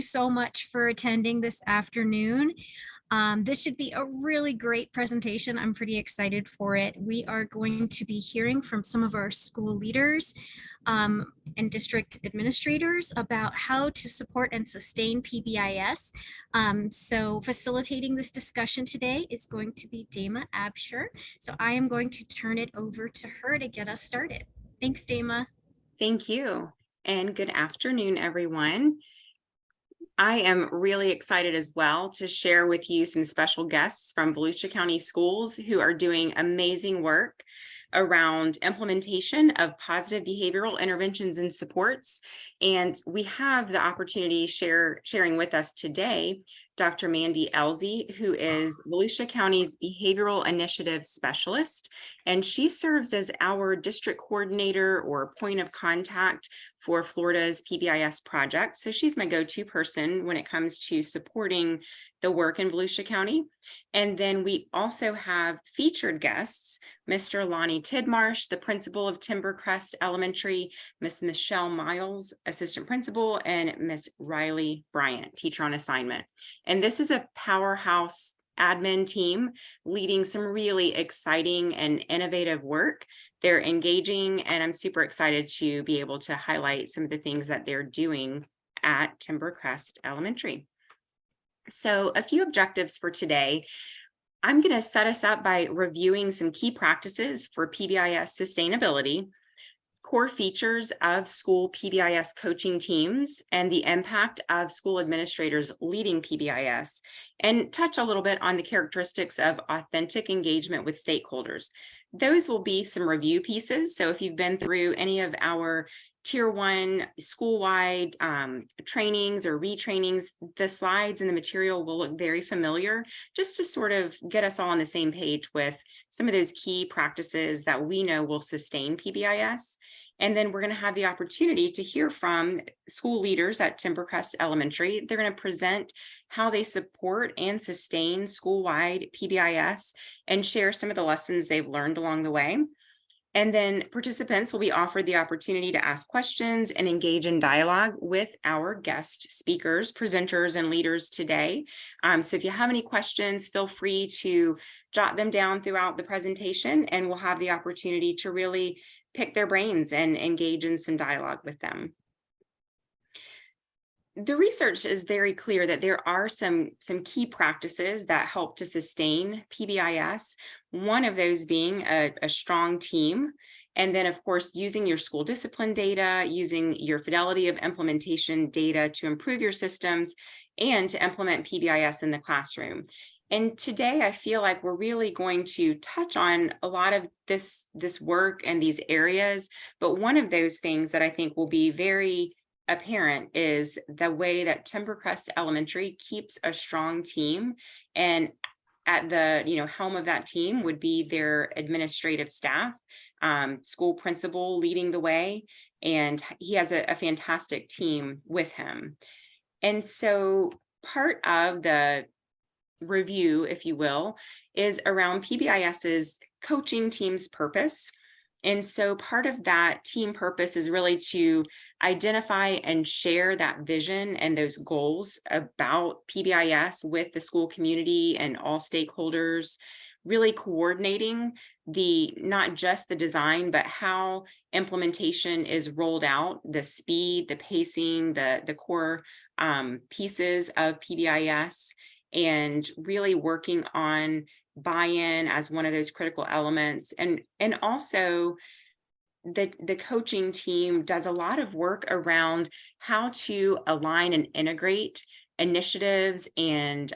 so much for attending this afternoon. This should be a really great presentation. I'm pretty excited for it. We are going to be hearing from some of our school leaders and district administrators about how to support and sustain PBIS. So facilitating this discussion today is going to be Dama Absher. So I am going to turn it over to her to get us started. Thanks, Dama. Thank you, and good afternoon, everyone. I am really excited as well to share with you some special guests from Volusia County schools who are doing amazing work around implementation of positive behavioral interventions and supports. And we have the opportunity sharing with us today Dr. Mandy Elsie, who is Volusia County's Behavioral Initiative Specialist, and she serves as our district coordinator or point of contact for Florida's PBIS project. So she's my go-to person when it comes to supporting the work in Volusia County. And then we also have featured guests, Mr. Lonnie Tidmarsh, the principal of Timbercrest Elementary, Miss Michelle Miles, assistant principal, and Miss Riley Bryant, teacher on assignment. And this is a powerhouse admin team leading some really exciting and innovative work. They're engaging, and I'm super excited to be able to highlight some of the things that they're doing at Timbercrest Elementary. So a few objectives for today. I'm going to set us up by reviewing some key practices for PBIS sustainability, core features of school PBIS coaching teams, and the impact of school administrators leading PBIS, and touch a little bit on the characteristics of authentic engagement with stakeholders. Those will be some review pieces. So if you've been through any of our Tier 1 school-wide trainings or retrainings, the slides and the material will look very familiar, just to sort of get us all on the same page with some of those key practices that we know will sustain PBIS. And then we're going to have the opportunity to hear from school leaders at Timbercrest Elementary. They're going to present how they support and sustain school-wide PBIS and share some of the lessons they've learned along the way. And then participants will be offered the opportunity to ask questions and engage in dialogue with our guest speakers, presenters, and leaders today. So if you have any questions, feel free to jot them down throughout the presentation, and we'll have the opportunity to really pick their brains and engage in some dialogue with them. The research is very clear that there are some key practices that help to sustain PBIS, one of those being a strong team, and then of course using your school discipline data, using your fidelity of implementation data to improve your systems and to implement PBIS in the classroom. And today I feel like we're really going to touch on a lot of this work and these areas, but one of those things that I think will be very apparent is the way that Timbercrest Elementary keeps a strong team, and at the helm of that team would be their administrative staff, school principal leading the way, and he has a fantastic team with him. And so part of the review, if you will, is around PBIS's coaching team's purpose. And so part of that team purpose is really to identify and share that vision and those goals about PBIS with the school community and all stakeholders, really coordinating not just the design, but how implementation is rolled out, the speed, the pacing, the core pieces of PBIS, and really working on buy-in as one of those critical elements. And also the coaching team does a lot of work around how to align and integrate initiatives and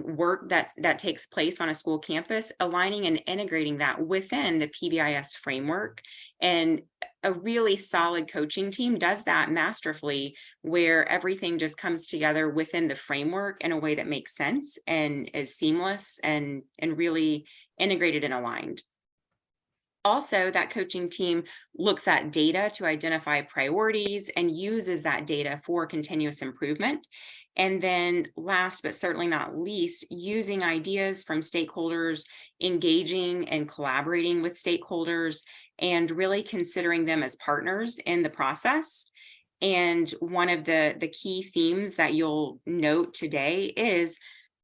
work that takes place on a school campus, aligning and integrating that within the PBIS framework. And a really solid coaching team does that masterfully, where everything just comes together within the framework in a way that makes sense and is seamless and really integrated and aligned. Also, that coaching team looks at data to identify priorities and uses that data for continuous improvement. And then last, but certainly not least, using ideas from stakeholders, engaging and collaborating with stakeholders, and really considering them as partners in the process. And one of the key themes that you'll note today is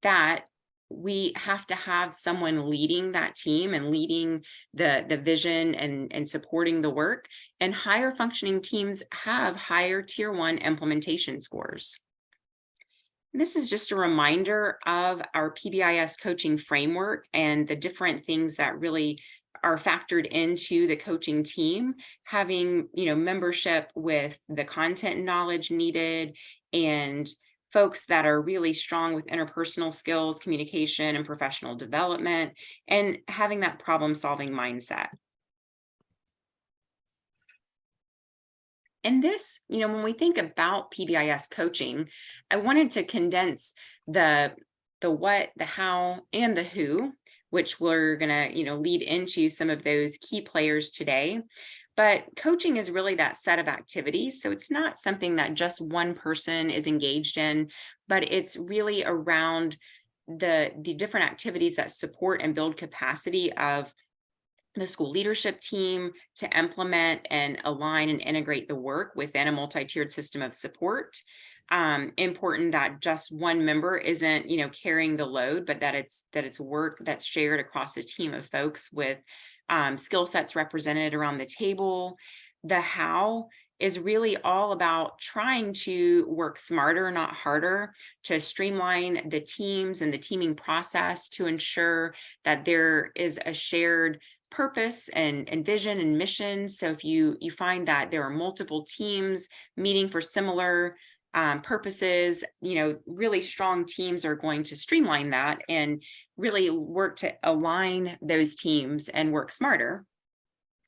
that we have to have someone leading that team and leading the vision and supporting the work. And higher functioning teams have higher tier 1 implementation scores. This is just a reminder of our PBIS coaching framework and the different things that really are factored into the coaching team, having, membership with the content knowledge needed, and folks that are really strong with interpersonal skills, communication, and professional development, and having that problem-solving mindset. And this, when we think about PBIS coaching, I wanted to condense the what, the how, and the who, which we're gonna, lead into some of those key players today. But coaching is really that set of activities. So it's not something that just one person is engaged in, but it's really around the different activities that support and build capacity of the school leadership team to implement and align and integrate the work within a multi-tiered system of support. Important that just one member isn't, carrying the load, but that it's work that's shared across a team of folks with skill sets represented around the table. The how is really all about trying to work smarter, not harder, to streamline the teams and the teaming process to ensure that there is a shared purpose and vision and mission. So if you find that there are multiple teams meeting for similar purposes, really strong teams are going to streamline that and really work to align those teams and work smarter.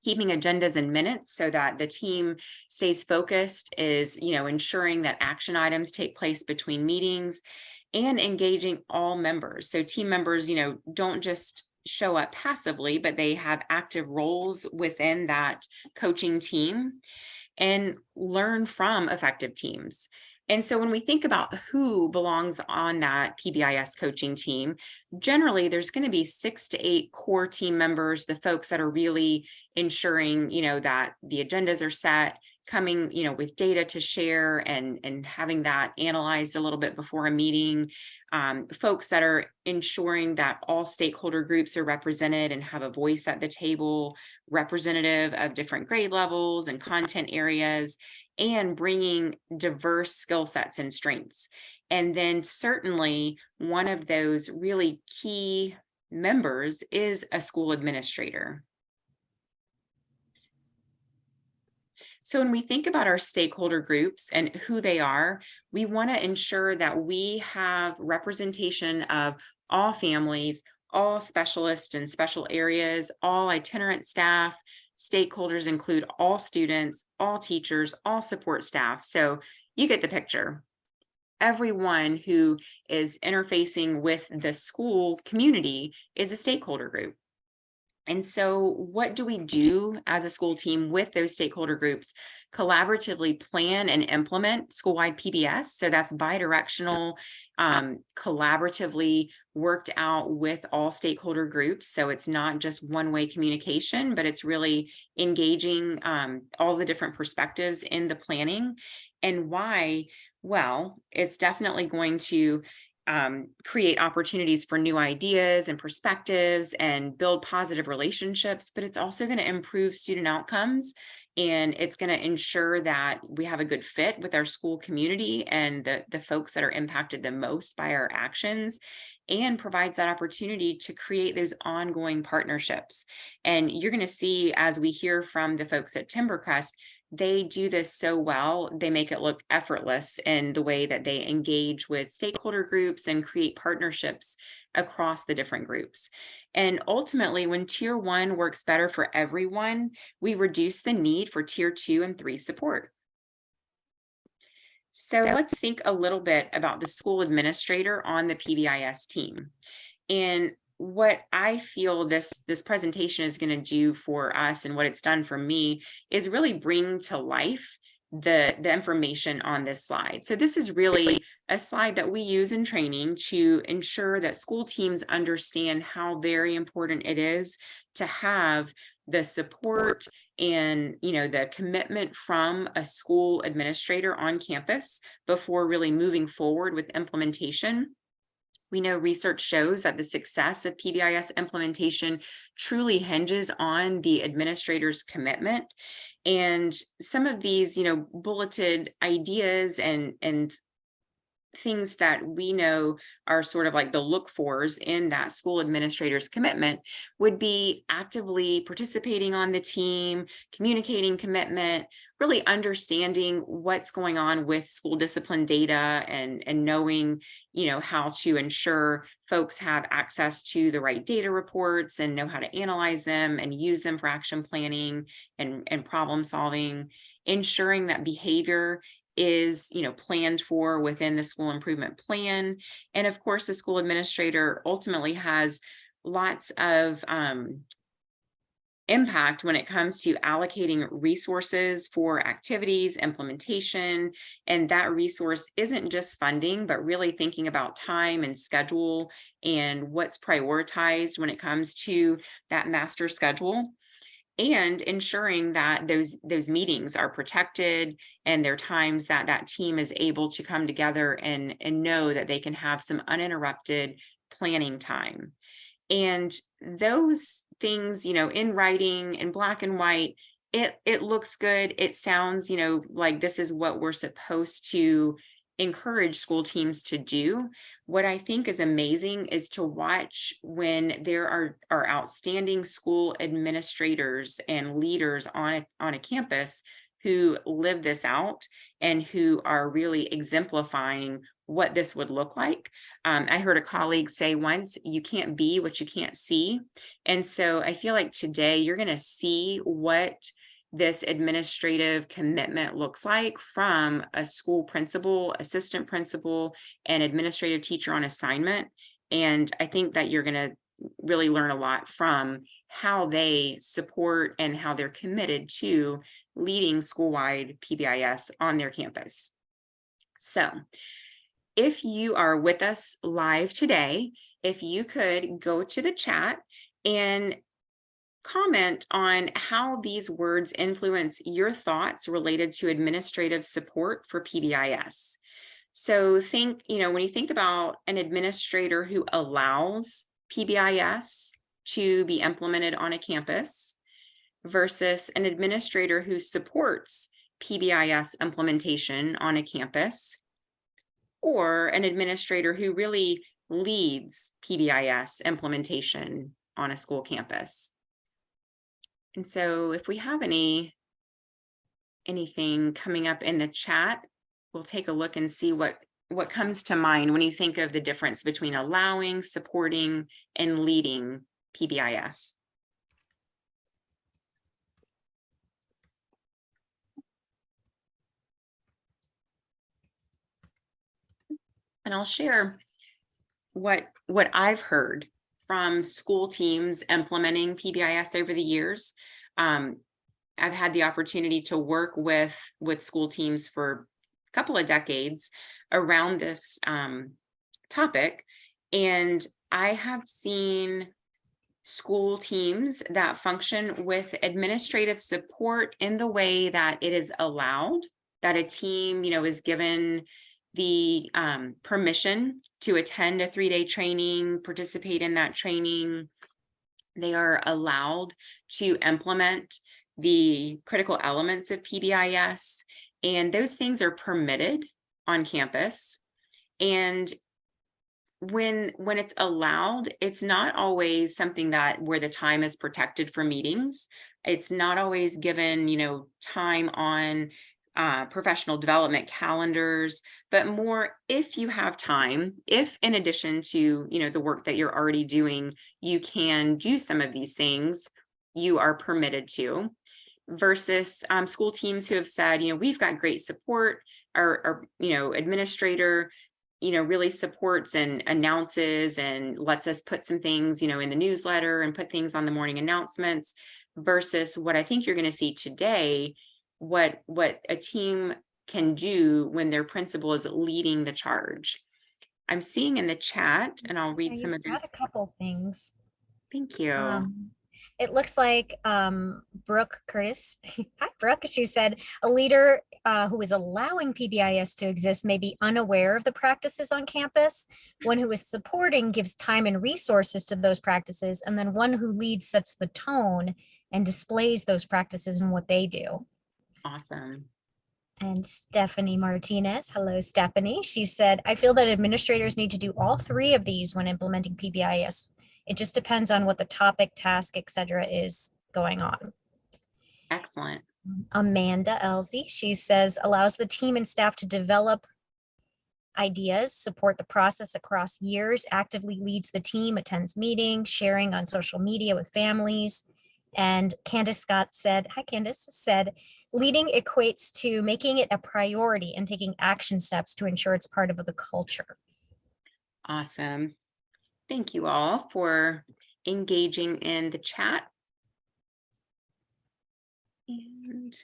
Keeping agendas and minutes so that the team stays focused is, ensuring that action items take place between meetings, and engaging all members. So team members, don't just show up passively, but they have active roles within that coaching team and learn from effective teams. And so when we think about who belongs on that PBIS coaching team, generally there's going to be 6 to 8 core team members, the folks that are really ensuring, that the agendas are set, coming, with data to share and having that analyzed a little bit before a meeting. Folks that are ensuring that all stakeholder groups are represented and have a voice at the table, representative of different grade levels and content areas, and bringing diverse skill sets and strengths. And then certainly one of those really key members is a school administrator. So when we think about our stakeholder groups and who they are, we want to ensure that we have representation of all families, all specialists in special areas, all itinerant staff. Stakeholders include all students, all teachers, all support staff. So you get the picture. Everyone who is interfacing with the school community is a stakeholder group. And so what do we do as a school team with those stakeholder groups? Collaboratively plan and implement school-wide PBS. So that's bi-directional, collaboratively worked out with all stakeholder groups. So it's not just one-way communication, but it's really engaging all the different perspectives in the planning. And why? Well, it's definitely going to create opportunities for new ideas and perspectives and build positive relationships, but it's also going to improve student outcomes, and it's going to ensure that we have a good fit with our school community and the folks that are impacted the most by our actions, and provides that opportunity to create those ongoing partnerships. And you're going to see, as we hear from the folks at Timbercrest, they do this so well, they make it look effortless in the way that they engage with stakeholder groups and create partnerships across the different groups. And ultimately, when tier 1 works better for everyone, we reduce the need for tier 2 and 3 support. So let's think a little bit about the school administrator on the PBIS team. And what I feel this presentation is going to do for us, and what it's done for me, is really bring to life the information on this slide. So this is really a slide that we use in training to ensure that school teams understand how very important it is to have the support and, the commitment from a school administrator on campus before really moving forward with implementation. We know research shows that the success of PBIS implementation truly hinges on the administrator's commitment. And some of these, bulleted ideas and things that we know are sort of like the look fors in that school administrator's commitment would be actively participating on the team, communicating commitment, really understanding what's going on with school discipline data and knowing, how to ensure folks have access to the right data reports and know how to analyze them and use them for action planning and problem solving, ensuring that behavior is planned for within the school improvement plan. And of course, the school administrator ultimately has lots of impact when it comes to allocating resources for activities, implementation. And that resource isn't just funding, but really thinking about time and schedule and what's prioritized when it comes to that master schedule, and ensuring that those meetings are protected and there are times that that team is able to come together and know that they can have some uninterrupted planning time. And those things, in writing, in black and white, it looks good. It sounds, like this is what we're supposed to encourage school teams to do. What I think is amazing is to watch when there are outstanding school administrators and leaders on a campus who live this out and who are really exemplifying what this would look like. I heard a colleague say once, you can't be what you can't see. And so I feel like today you're going to see what this administrative commitment looks like from a school principal, assistant principal, and administrative teacher on assignment. And I think that you're going to really learn a lot from how they support and how they're committed to leading school-wide PBIS on their campus. So if you are with us live today, if you could go to the chat and comment on how these words influence your thoughts related to administrative support for PBIS. So think, when you think about an administrator who allows PBIS to be implemented on a campus versus an administrator who supports PBIS implementation on a campus, or an administrator who really leads PBIS implementation on a school campus. And so if we have anything coming up in the chat, we'll take a look and see what comes to mind when you think of the difference between allowing, supporting, and leading PBIS. And I'll share what I've heard from school teams implementing PBIS over the years. I've had the opportunity to work with school teams for a couple of decades around this topic, and I have seen school teams that function with administrative support in the way that it is allowed, that a team, is given the permission to attend a 3-day training, participate in that training. They are allowed to implement the critical elements of PBIS, and those things are permitted on campus. And when it's allowed, it's not always something where the time is protected for meetings. It's not always given, time on professional development calendars, but more if you have time, if in addition to, the work that you're already doing, you can do some of these things, you are permitted to, versus school teams who have said, we've got great support, our administrator, really supports and announces and lets us put some things, in the newsletter and put things on the morning announcements, versus what I think you're going to see today, what a team can do when their principal is leading the charge. I'm seeing in the chat, and I'll read some of Got those. a couple things. Thank you. It looks like Brooke Curtis, hi Brooke, she said a leader who is allowing PBIS to exist may be unaware of the practices on campus. One who is supporting gives time and resources to those practices, and then one who leads sets the tone and displays those practices and what they do. Awesome. And Stephanie Martinez, hello Stephanie, she said, I feel that administrators need to do all three of these when implementing PBIS. It just depends on what the topic, task, etc. is going on. Excellent. Amanda Elsie, she says, allows the team and staff to develop ideas, support the process across years, actively leads the team, attends meetings, sharing on social media with families. And Candace Scott said, hi Candace, said, leading equates to making it a priority and taking action steps to ensure it's part of the culture. Awesome. Thank you all for engaging in the chat. And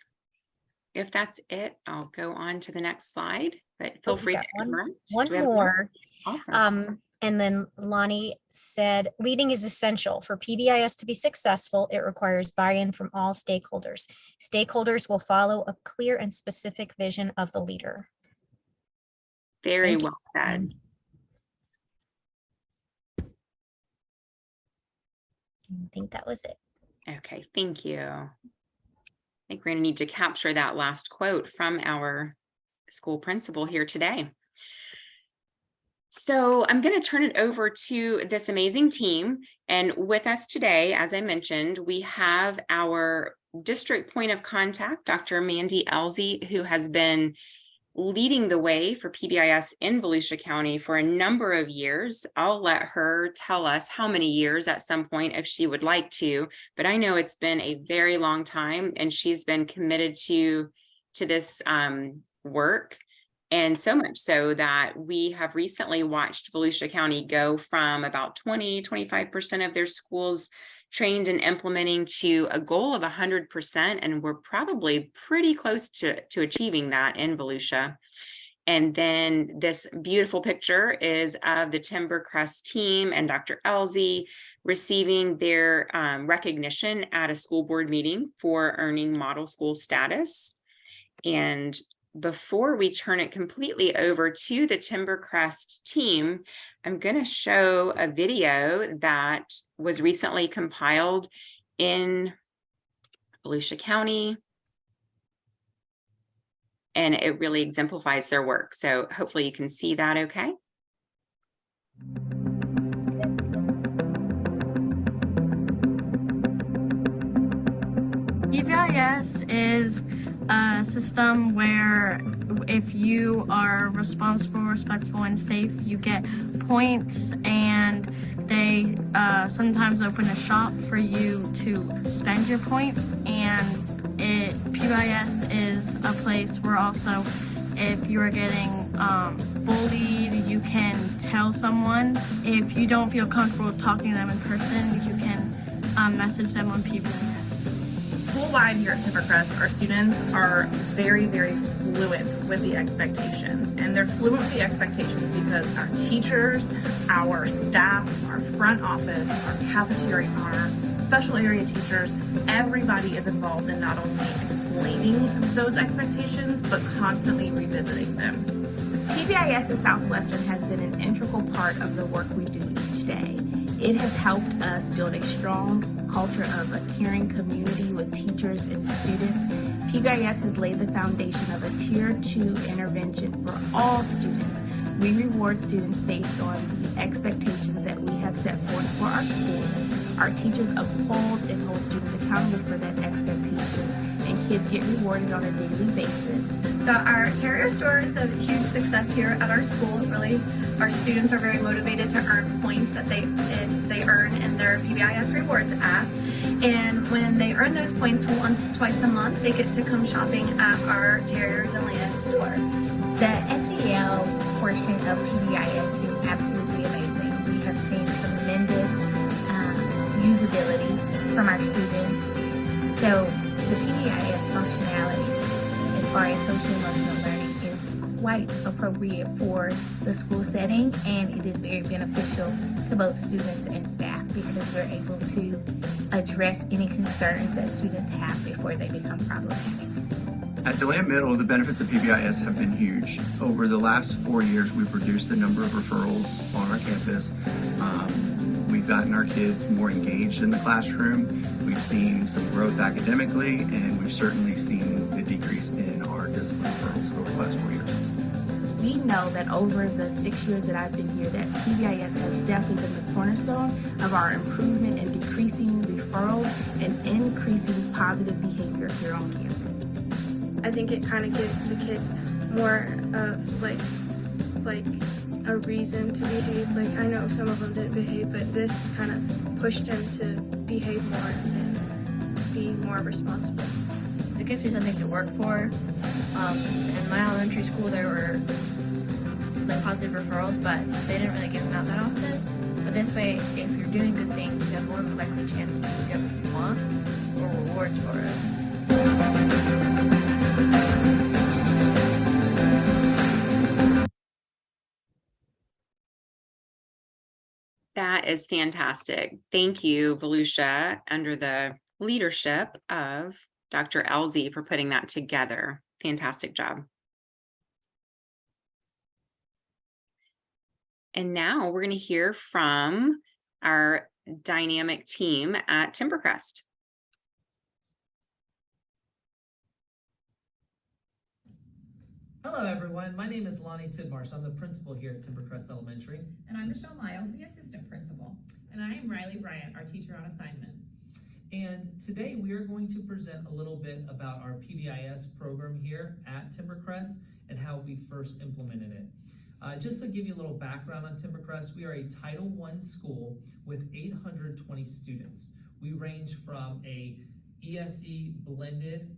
if that's it, I'll go on to the next slide, but feel free to interrupt. One more. Awesome. And then Lonnie said, leading is essential. For PBIS to be successful, it requires buy-in from all stakeholders. Stakeholders will follow a clear and specific vision of the leader. Very well said. I think that was it. Okay, thank you. I think we're going to need to capture that last quote from our school principal here today. So I'm going to turn it over to this amazing team. And with us today, as I mentioned, we have our district point of contact, Dr. Mandy Elsie, who has been leading the way for PBIS in Volusia County for a number of years. I'll let her tell us how many years at some point if she would like to, but I know it's been a very long time and she's been committed to this work. And so much so that we have recently watched Volusia County go from about 20–25% of their schools trained and implementing to a goal of 100%. And we're probably pretty close to achieving that in Volusia. And then this beautiful picture is of the Timbercrest team and Dr. Elsie receiving their recognition at a school board meeting for earning model school status. And before we turn it completely over to the Timbercrest team, I'm going to show a video that was recently compiled in Volusia County, and it really exemplifies their work. So hopefully you can see that okay. PBIS is a system where if you are responsible, respectful, and safe, you get points, and they sometimes open a shop for you to spend your points. And PBIS is a place where also if you are getting bullied, you can tell someone. If you don't feel comfortable talking to them in person, you can message them on PBIS. School-wide here at Timbercrest, our students are very, very fluent with the expectations. And they're fluent with the expectations because our teachers, our staff, our front office, our cafeteria, our special area teachers, everybody is involved in not only explaining those expectations, but constantly revisiting them. PBIS at Southwestern has been an integral part of the work we do each day. It has helped us build a strong culture of a caring community with teachers and students. PBIS has laid the foundation of a Tier 2 intervention for all students. We reward students based on the expectations that we have set forth for our school. Our teachers uphold and hold students accountable for that expectation, and kids get rewarded on a daily basis. So our Terrier store is a huge success here at our school. Really, our students are very motivated to earn points that they earn in their PBIS Rewards app. And when they earn those points twice a month, they get to come shopping at our Terrier the Land store. The SEL portion of PBIS is absolutely amazing. We have seen tremendous usability from our students. So the PBIS functionality as far as social emotional learning is quite appropriate for the school setting, and it is very beneficial to both students and staff because we're able to address any concerns that students have before they become problematic. At DeLand Middle, the benefits of PBIS have been huge. Over the last 4 years, we've reduced the number of referrals on our campus. We've gotten our kids more engaged in the classroom. We've seen some growth academically, and we've certainly seen a decrease in our discipline referrals over the last 4 years. We know that over the 6 years that I've been here, that PBIS has definitely been the cornerstone of our improvement in decreasing referrals and increasing positive behavior here on campus. I think it kind of gives the kids more of like a reason to behave. Like, I know some of them didn't behave, but this kind of pushed them to behave more and be more responsible. It gives you something to work for. In my elementary school, there were like positive referrals, but they didn't really give them out that often. But this way, if you're doing good things, you have more of a likely chance to get what you want or rewards for it. That is fantastic. Thank you, Volusia, under the leadership of Dr. Elsie, for putting that together. Fantastic job. And now we're going to hear from our dynamic team at Timbercrest. Hello everyone, my name is Lonnie Tidmarsh. I'm the principal here at Timbercrest Elementary. And I'm Michelle Miles, the assistant principal. And I am Riley Bryant, our teacher on assignment. And today we are going to present a little bit about our PBIS program here at Timbercrest and how we first implemented it. Just to give you a little background on Timbercrest, we are a Title I school with 820 students. We range from a ESE blended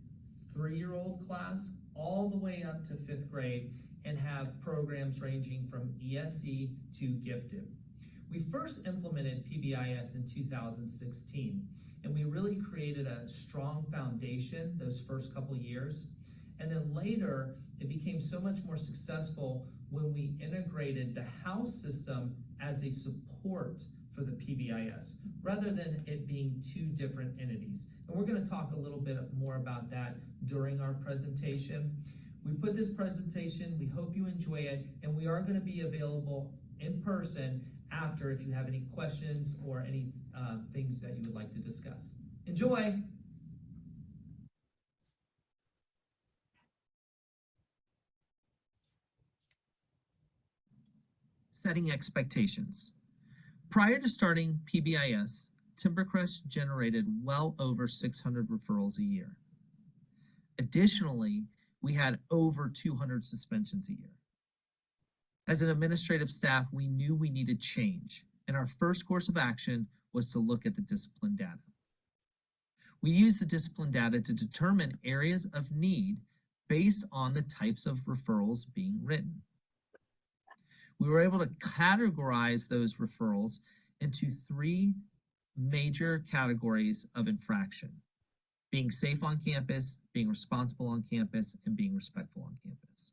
3-year-old class all the way up to 5th grade and have programs ranging from ESE to gifted. We first implemented PBIS in 2016, and we really created a strong foundation those first couple years. And then later, it became so much more successful when we integrated the house system as a support for the PBIS, rather than it being 2 different entities. And we're going to talk a little bit more about that during our presentation. We put this presentation, we hope you enjoy it, and we are going to be available in person after if you have any questions or any things that you would like to discuss. Enjoy! Setting expectations. Prior to starting PBIS, Timbercrest generated well over 600 referrals a year. Additionally, we had over 200 suspensions a year. As an administrative staff, we knew we needed change, and our first course of action was to look at the discipline data. We used the discipline data to determine areas of need based on the types of referrals being written. We were able to categorize those referrals into 3 major categories of infraction: being safe on campus, being responsible on campus, and being respectful on campus.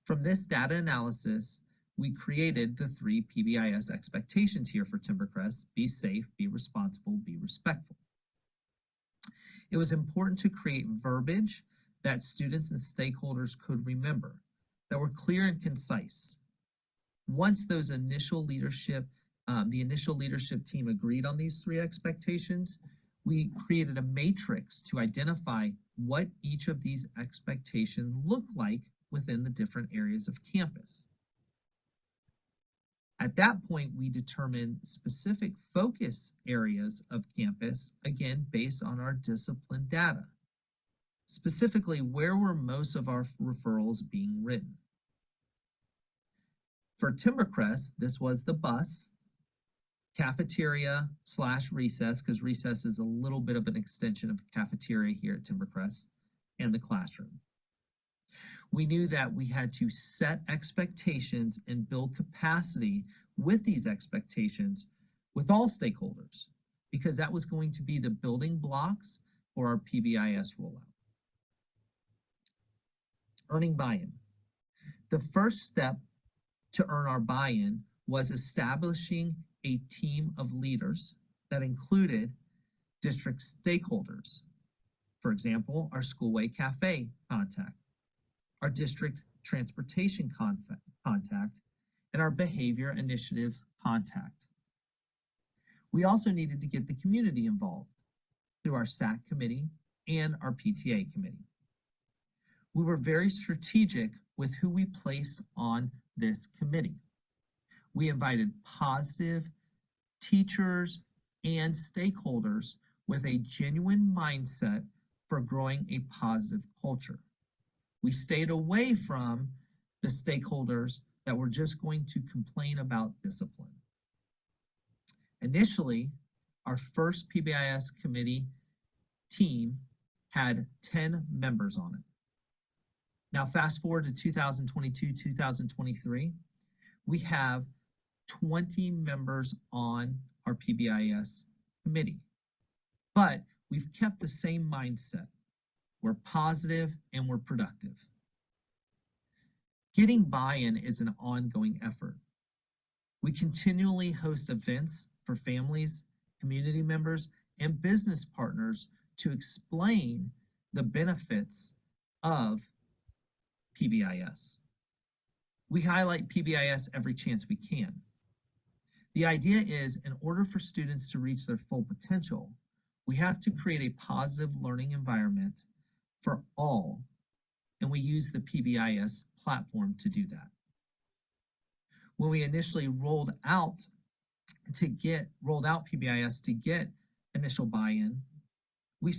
From this data analysis, we created the 3 PBIS expectations here for Timbercrest: be safe, be responsible, be respectful. It was important to create verbiage that students and stakeholders could remember, that were clear and concise. Once those initial leadership, the initial leadership team agreed on these 3 expectations, we created a matrix to identify what each of these expectations look like within the different areas of campus. At that point, we determined specific focus areas of campus, again, based on our discipline data. Specifically, where were most of our referrals being written? For Timbercrest, this was the bus, cafeteria / recess, because recess is a little bit of an extension of cafeteria here at Timbercrest, and the classroom. We knew that we had to set expectations and build capacity with these expectations with all stakeholders, because that was going to be the building blocks for our PBIS rollout. Earning buy-in. The first step to earn our buy-in was establishing a team of leaders that included district stakeholders. For example, our Schoolway Cafe contact, our district transportation contact, and our behavior initiatives contact. We also needed to get the community involved through our SAC committee and our PTA committee. We were very strategic with who we placed on this committee. We invited positive teachers and stakeholders with a genuine mindset for growing a positive culture. We stayed away from the stakeholders that were just going to complain about discipline. Initially, our first PBIS committee team had 10 members on it. Now, fast forward to 2022, 2023, we have 20 members on our PBIS committee, but we've kept the same mindset. We're positive and we're productive. Getting buy-in is an ongoing effort. We continually host events for families, community members, and business partners to explain the benefits of PBIS. We highlight PBIS every chance we can. The idea is, in order for students to reach their full potential, we have to create a positive learning environment for all, and we use the PBIS platform to do that. When we initially rolled out PBIS to get initial buy-in, we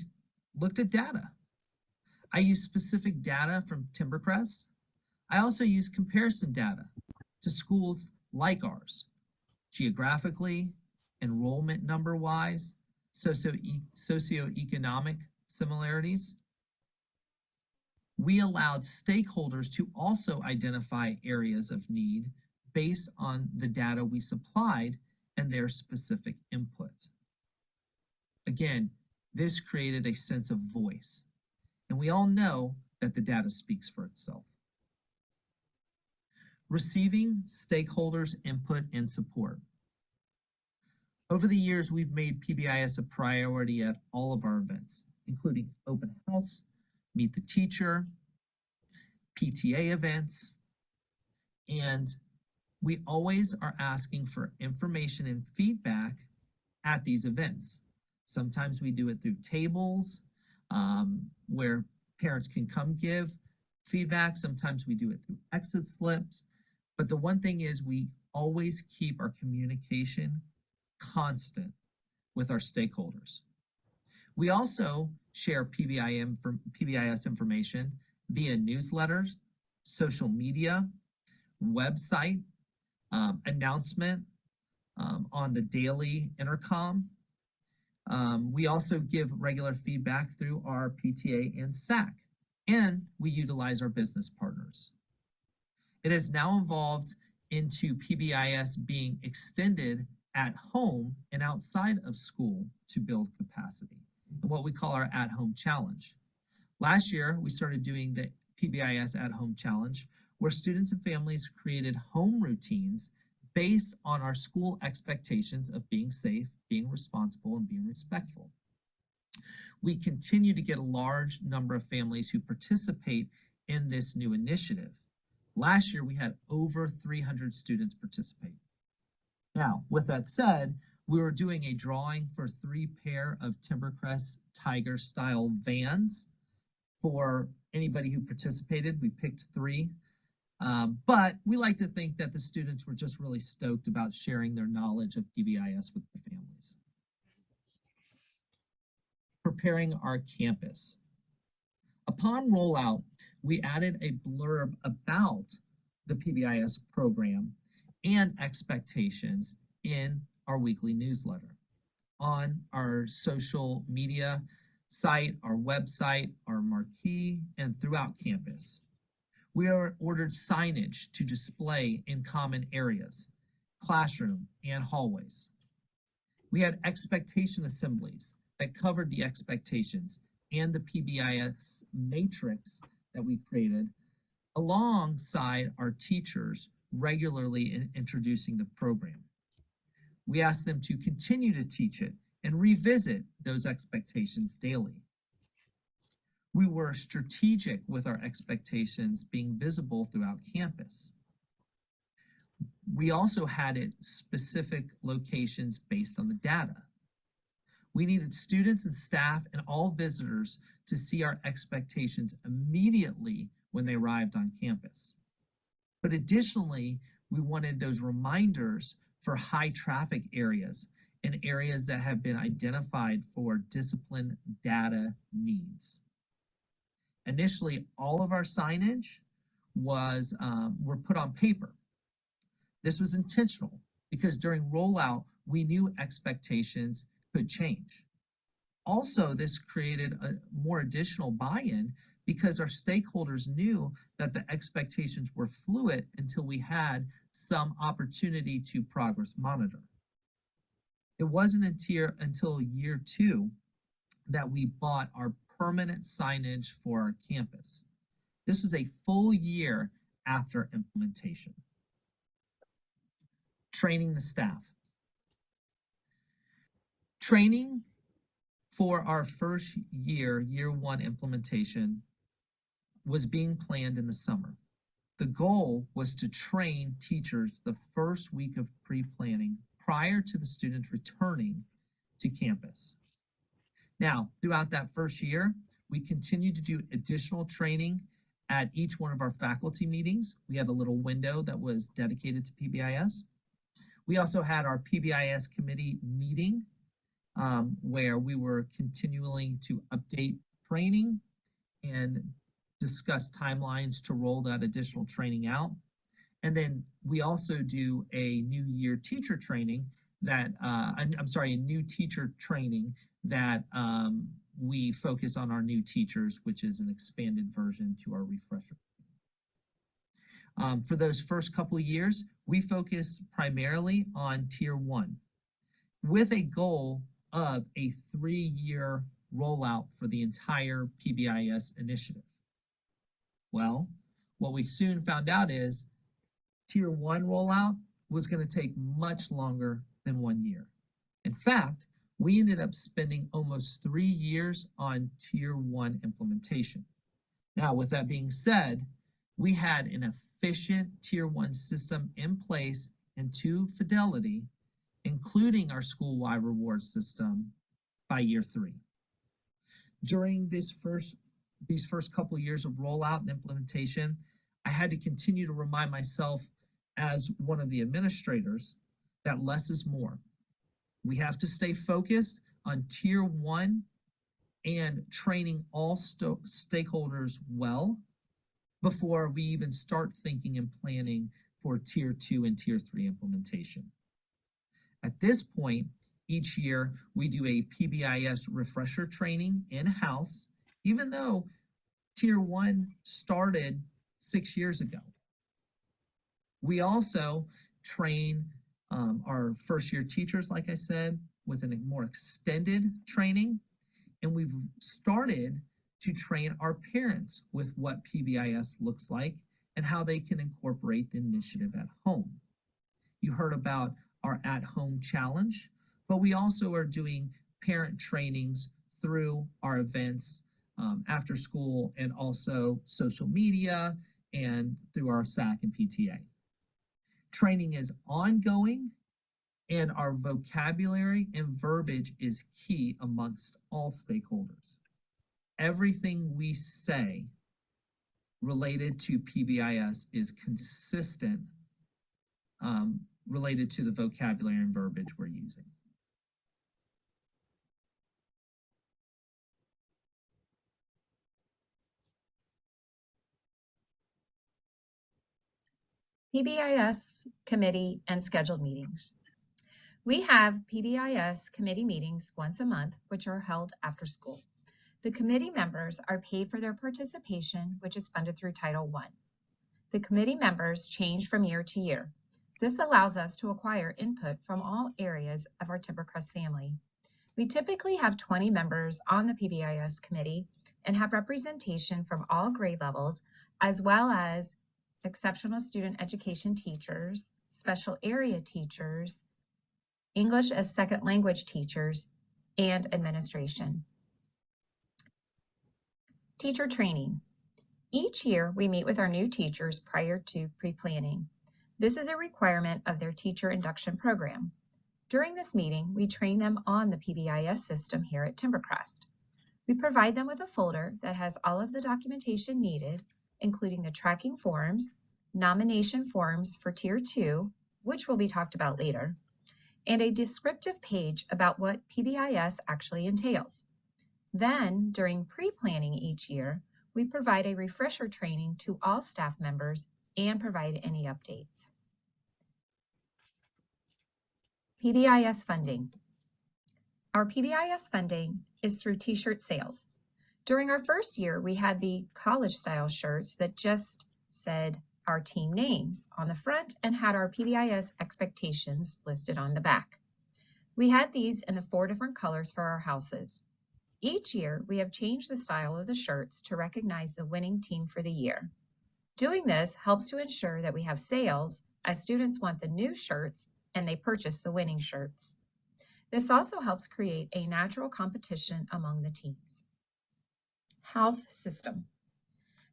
looked at data. I used specific data from Timbercrest. I also used comparison data to schools like ours, geographically, enrollment number-wise, socioeconomic similarities. We allowed stakeholders to also identify areas of need based on the data we supplied and their specific input. Again, this created a sense of voice, and we all know that the data speaks for itself. Receiving stakeholders' input and support. Over the years, we've made PBIS a priority at all of our events, including open house, meet the teacher, PTA events, and we always are asking for information and feedback at these events. Sometimes we do it through tables where parents can come give feedback. Sometimes we do it through exit slips. But the one thing is, we always keep our communication constant with our stakeholders. We also share PBIS information via newsletters, social media, website, announcement on the daily intercom. We also give regular feedback through our PTA and SAC, and we utilize our business partners. It has now evolved into PBIS being extended at home and outside of school to build capacity, and what we call our at-home challenge. Last year, we started doing the PBIS at-home challenge, where students and families created home routines based on our school expectations of being safe, being responsible, and being respectful. We continue to get a large number of families who participate in this new initiative. Last year, we had over 300 students participate. Now, with that said, we were doing a drawing for 3 pair of Timbercrest Tiger style vans for anybody who participated. We picked 3. But we like to think that the students were just really stoked about sharing their knowledge of PBIS with their families. Preparing our campus. Upon rollout, we added a blurb about the PBIS program and expectations in our weekly newsletter. On our social media site, our website, our marquee, and throughout campus. We ordered signage to display in common areas, classroom, and hallways. We had expectation assemblies that covered the expectations and the PBIS matrix that we created, alongside our teachers regularly in introducing the program. We asked them to continue to teach it and revisit those expectations daily. We were strategic with our expectations being visible throughout campus. We also had it specific locations based on the data. We needed students and staff and all visitors to see our expectations immediately when they arrived on campus. But additionally, we wanted those reminders for high traffic areas and areas that have been identified for discipline data needs. Initially, all of our signage were put on paper. This was intentional because during rollout, we knew expectations could change. Also, this created a more additional buy-in because our stakeholders knew that the expectations were fluid until we had some opportunity to progress monitor. It wasn't until year 2 that we bought our permanent signage for our campus. This was a full year after implementation. Training the staff. Training for our first year, year 1 implementation, was being planned in the summer. The goal was to train teachers the first week of pre-planning prior to the students returning to campus. Now, throughout that first year, we continued to do additional training at each one of our faculty meetings. We had a little window that was dedicated to PBIS. We also had our PBIS committee meeting where we were continuing to update training and discuss timelines to roll that additional training out. And then we also do a new year teacher training that, a new teacher training that we focus on our new teachers, which is an expanded version to our refresher. For those first couple years, we focus primarily on Tier 1 with a goal of a 3-year rollout for the entire PBIS initiative. Well, what we soon found out is Tier 1 rollout was going to take much longer than 1 year. In fact, we ended up spending almost 3 years on Tier 1 implementation. Now, with that being said, we had an efficient Tier 1 system in place and to fidelity, including our school-wide reward system by year 3. During these first couple years of rollout and implementation, I had to continue to remind myself as one of the administrators that less is more. We have to stay focused on Tier 1 and training all stakeholders well before we even start thinking and planning for Tier 2 and Tier 3 implementation. At this point, each year we do a PBIS refresher training in-house, even though Tier 1 started 6 years ago. We also train our first year teachers, like I said, with a more extended training, and we've started to train our parents with what PBIS looks like and how they can incorporate the initiative at home. You heard about our at-home challenge, but we also are doing parent trainings through our events after school and also social media and through our SAC and PTA. Training is ongoing, and our vocabulary and verbiage is key amongst all stakeholders. Everything we say related to PBIS is consistent related to the vocabulary and verbiage we're using. PBIS committee and scheduled meetings. We have PBIS committee meetings once a month, which are held after school. The committee members are paid for their participation, which is funded through Title I. The committee members change from year to year. This allows us to acquire input from all areas of our Timbercrest family. We typically have 20 members on the PBIS committee, and have representation from all grade levels, as well as exceptional student education teachers, special area teachers, English as second language teachers, and administration. Teacher training. Each year, we meet with our new teachers prior to pre-planning. This is a requirement of their teacher induction program. During this meeting, we train them on the PBIS system here at Timbercrest. We provide them with a folder that has all of the documentation needed, including the tracking forms, nomination forms for Tier 2, which will be talked about later, and a descriptive page about what PBIS actually entails. Then, during pre-planning each year, we provide a refresher training to all staff members and provide any updates. PBIS funding. Our PBIS funding is through t-shirt sales. During our first year, we had the college-style shirts that just said our team names on the front and had our PBIS expectations listed on the back. We had these in the 4 different colors for our houses. Each year, we have changed the style of the shirts to recognize the winning team for the year. Doing this helps to ensure that we have sales as students want the new shirts and they purchase the winning shirts. This also helps create a natural competition among the teams. House system.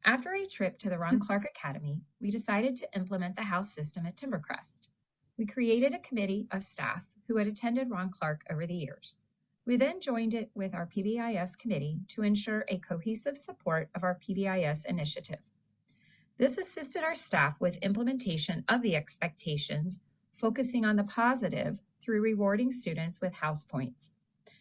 After a trip to the Ron Clark Academy, we decided to implement the house system at Timbercrest. We created a committee of staff who had attended Ron Clark over the years. We then joined it with our PBIS committee to ensure a cohesive support of our PBIS initiative. This assisted our staff with implementation of the expectations, focusing on the positive through rewarding students with house points.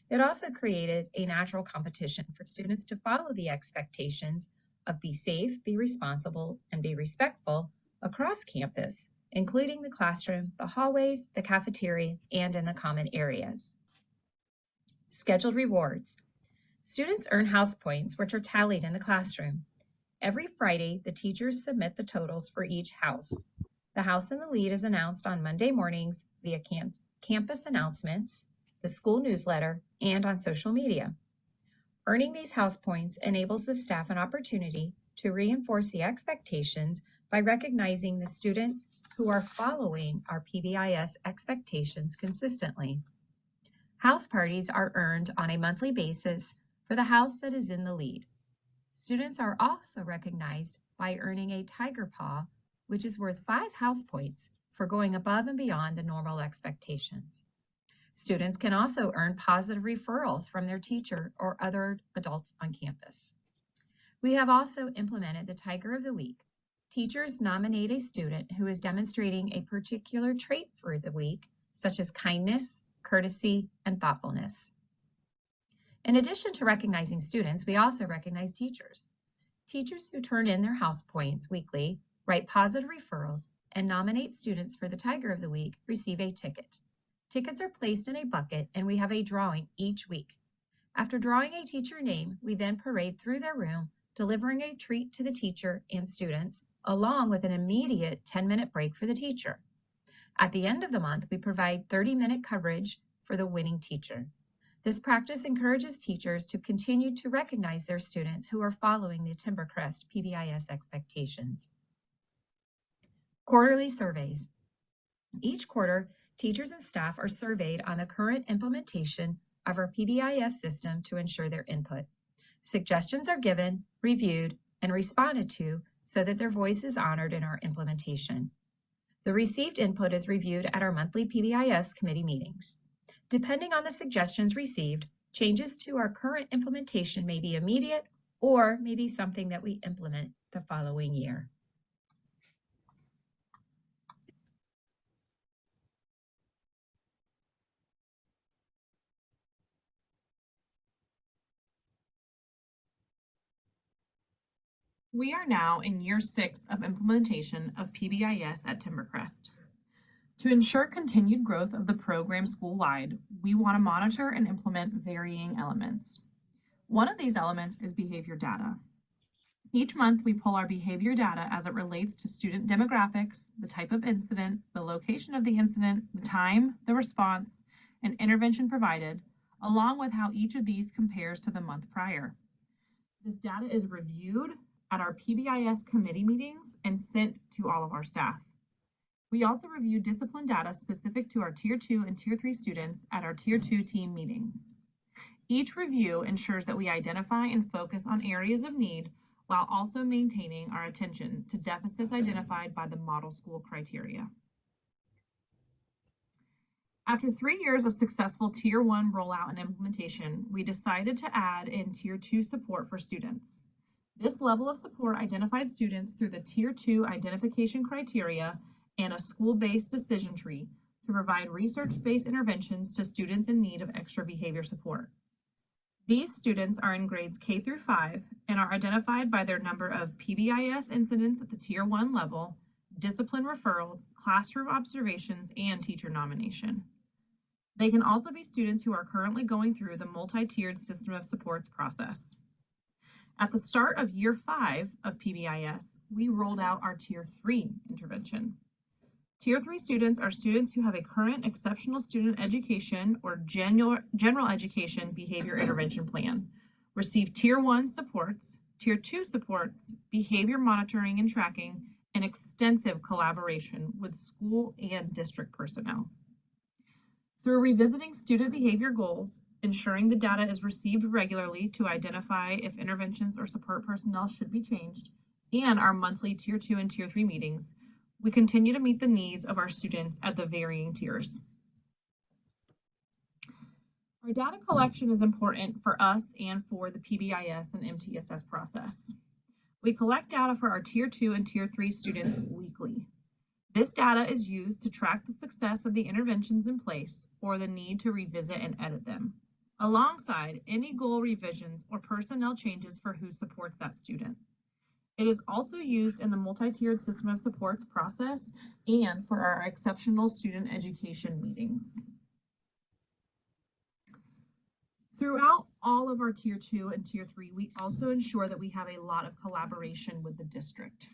It also created a natural competition for students to follow the expectations of be safe, be responsible, and be respectful across campus, including the classroom, the hallways, the cafeteria, and in the common areas. Scheduled rewards. Students earn house points, which are tallied in the classroom. Every Friday, the teachers submit the totals for each house. The house in the lead is announced on Monday mornings via campus announcements, the school newsletter, and on social media. Earning these house points enables the staff an opportunity to reinforce the expectations by recognizing the students who are following our PBIS expectations consistently. House parties are earned on a monthly basis for the house that is in the lead. Students are also recognized by earning a Tiger Paw, which is worth 5 house points for going above and beyond the normal expectations. Students can also earn positive referrals from their teacher or other adults on campus. We have also implemented the Tiger of the Week. Teachers nominate a student who is demonstrating a particular trait for the week, such as kindness, courtesy, and thoughtfulness. In addition to recognizing students, we also recognize teachers. Teachers who turn in their house points weekly, write positive referrals, and nominate students for the Tiger of the Week receive a ticket. Tickets are placed in a bucket and we have a drawing each week. After drawing a teacher name, we then parade through their room, delivering a treat to the teacher and students, along with an immediate 10-minute break for the teacher. At the end of the month, we provide 30-minute coverage for the winning teacher. This practice encourages teachers to continue to recognize their students who are following the Timbercrest PBIS expectations. Quarterly surveys. Each quarter, teachers and staff are surveyed on the current implementation of our PBIS system to ensure their input. Suggestions are given, reviewed, and responded to so that their voice is honored in our implementation. The received input is reviewed at our monthly PBIS committee meetings. Depending on the suggestions received, changes to our current implementation may be immediate or may be something that we implement the following year. We are now in year 6 of implementation of PBIS at Timbercrest. To ensure continued growth of the program school-wide, we want to monitor and implement varying elements. One of these elements is behavior data. Each month, we pull our behavior data as it relates to student demographics, the type of incident, the location of the incident, the time, the response, and intervention provided, along with how each of these compares to the month prior. This data is reviewed at our PBIS committee meetings and sent to all of our staff. We also review discipline data specific to our Tier 2 and Tier 3 students at our Tier 2 team meetings. Each review ensures that we identify and focus on areas of need while also maintaining our attention to deficits identified by the model school criteria. After 3 years of successful Tier 1 rollout and implementation, we decided to add in Tier 2 support for students. This level of support identified students through the Tier 2 identification criteria and a school-based decision tree to provide research-based interventions to students in need of extra behavior support. These students are in grades K through 5 and are identified by their number of PBIS incidents at the Tier 1 level, discipline referrals, classroom observations, and teacher nomination. They can also be students who are currently going through the multi-tiered system of supports process. At the start of year 5 of PBIS, we rolled out our Tier 3 intervention. Tier 3 students are students who have a current exceptional student education or general education behavior intervention plan, receive Tier 1 supports, Tier 2 supports, behavior monitoring and tracking, and extensive collaboration with school and district personnel. Through revisiting student behavior goals, ensuring the data is received regularly to identify if interventions or support personnel should be changed, and our monthly Tier 2 and Tier 3 meetings, we continue to meet the needs of our students at the varying tiers. Our data collection is important for us and for the PBIS and MTSS process. We collect data for our Tier 2 and Tier 3 students weekly. This data is used to track the success of the interventions in place or the need to revisit and edit them, alongside any goal revisions or personnel changes for who supports that student. It is also used in the multi-tiered system of supports process and for our exceptional student education meetings. Throughout all of our Tier 2 and Tier 3, we also ensure that we have a lot of collaboration with the district.